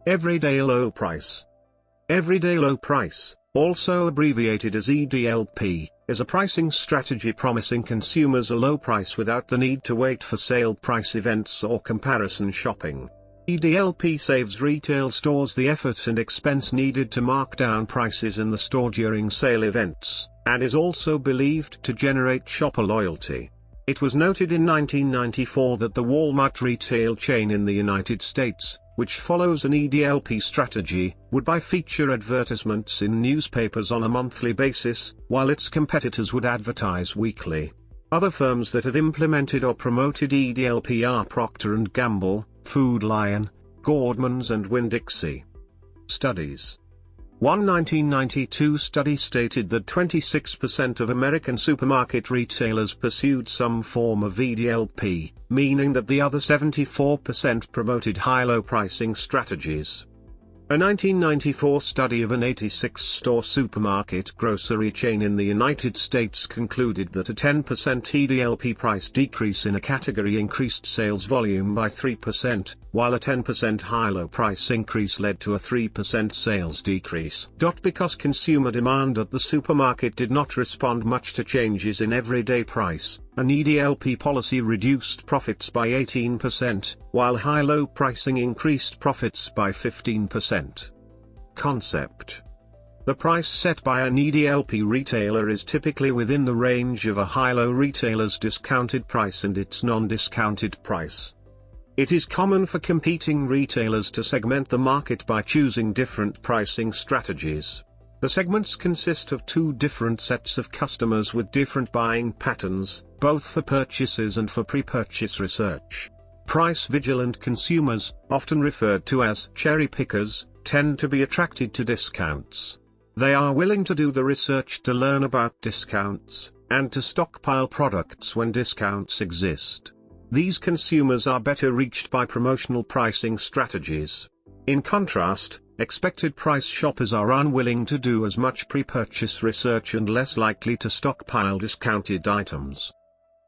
Everyday low price. Everyday low price, also abbreviated as EDLP, is a pricing strategy promising consumers a low price without the need to wait for sale price events or comparison shopping. EDLP saves retail stores the effort and expense needed to mark down prices in the store during sale events, and is also believed to generate shopper loyalty. It was noted in 1994 that the Walmart retail chain in the United States, which follows an EDLP strategy, would buy feature advertisements in newspapers on a monthly basis, while its competitors would advertise weekly. Other firms that have implemented or promoted EDLP are Procter Gamble, Food Lion, Gordmans and Winn-Dixie. Studies. One 1992 study stated that 26% of American supermarket retailers pursued some form of EDLP, meaning that the other 74% promoted high-low pricing strategies. A 1994 study of an 86-store supermarket grocery chain in the United States concluded that a 10% EDLP price decrease in a category increased sales volume by 3%, while a 10% high-low price increase led to a 3% sales decrease. Because consumer demand at the supermarket did not respond much to changes in everyday price, an EDLP policy reduced profits by 18%, while high-low pricing increased profits by 15%. Concept. The price set by an EDLP retailer is typically within the range of a high-low retailer's discounted price and its non-discounted price. It is common for competing retailers to segment the market by choosing different pricing strategies. The segments consist of two different sets of customers with different buying patterns, both for purchases and for pre-purchase research. Price-vigilant consumers, often referred to as cherry pickers, tend to be attracted to discounts. They are willing to do the research to learn about discounts, and to stockpile products when discounts exist. These consumers are better reached by promotional pricing strategies. In contrast, expected price shoppers are unwilling to do as much pre-purchase research and less likely to stockpile discounted items.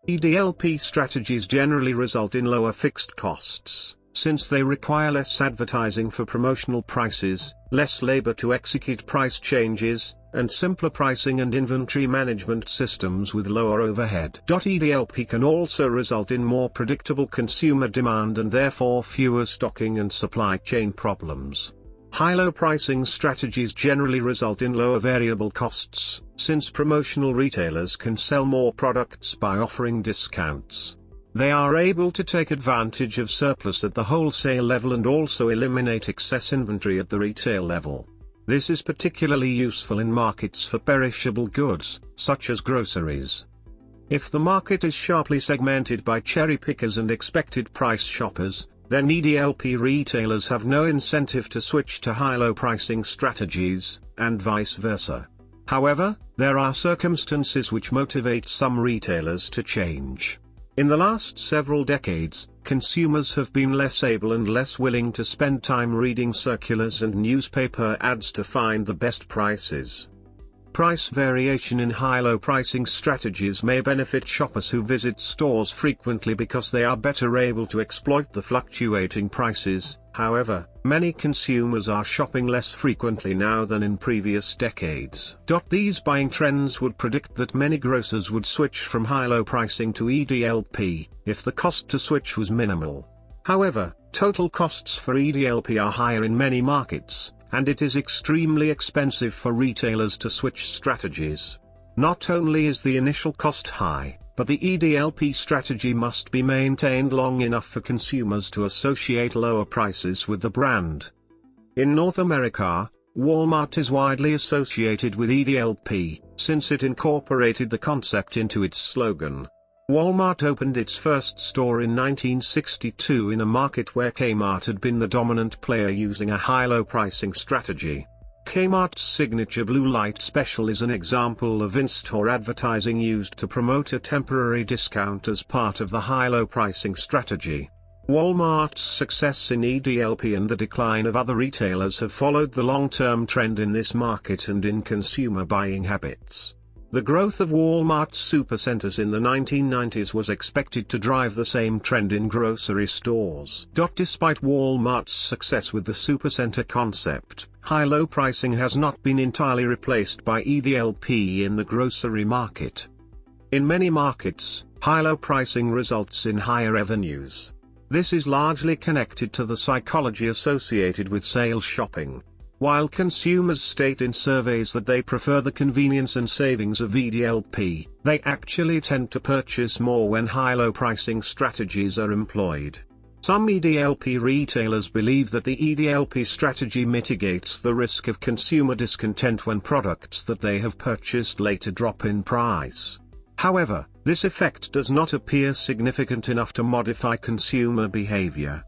EDLP strategies generally result in lower fixed costs, since they require less advertising for promotional prices, less labor to execute price changes, and simpler pricing and inventory management systems with lower overhead. EDLP can also result in more predictable consumer demand and therefore fewer stocking and supply chain problems. High-low pricing strategies generally result in lower variable costs, since promotional retailers can sell more products by offering discounts. They are able to take advantage of surplus at the wholesale level and also eliminate excess inventory at the retail level. This is particularly useful in markets for perishable goods, such as groceries. If the market is sharply segmented by cherry pickers and expected price shoppers, then EDLP retailers have no incentive to switch to high-low pricing strategies, and vice versa. However, there are circumstances which motivate some retailers to change. In the last several decades, consumers have been less able and less willing to spend time reading circulars and newspaper ads to find the best prices. Price variation in high-low pricing strategies may benefit shoppers who visit stores frequently because they are better able to exploit the fluctuating prices. However, many consumers are shopping less frequently now than in previous decades. These buying trends would predict that many grocers would switch from high-low pricing to EDLP, if the cost to switch was minimal. However, total costs for EDLP are higher in many markets, and it is extremely expensive for retailers to switch strategies. Not only is the initial cost high, but the EDLP strategy must be maintained long enough for consumers to associate lower prices with the brand. In North America, Walmart is widely associated with EDLP, since it incorporated the concept into its slogan. Walmart opened its first store in 1962 in a market where Kmart had been the dominant player using a high-low pricing strategy. Kmart's signature blue light special is an example of in-store advertising used to promote a temporary discount as part of the high-low pricing strategy. Walmart's success in EDLP and the decline of other retailers have followed the long-term trend in this market and in consumer buying habits. The growth of Walmart's supercenters in the 1990s was expected to drive the same trend in grocery stores. Despite Walmart's success with the supercenter concept, high-low pricing has not been entirely replaced by EDLP in the grocery market. In many markets, high-low pricing results in higher revenues. This is largely connected to the psychology associated with sales shopping. While consumers state in surveys that they prefer the convenience and savings of EDLP, they actually tend to purchase more when high-low pricing strategies are employed. Some EDLP retailers believe that the EDLP strategy mitigates the risk of consumer discontent when products that they have purchased later drop in price. However, this effect does not appear significant enough to modify consumer behavior.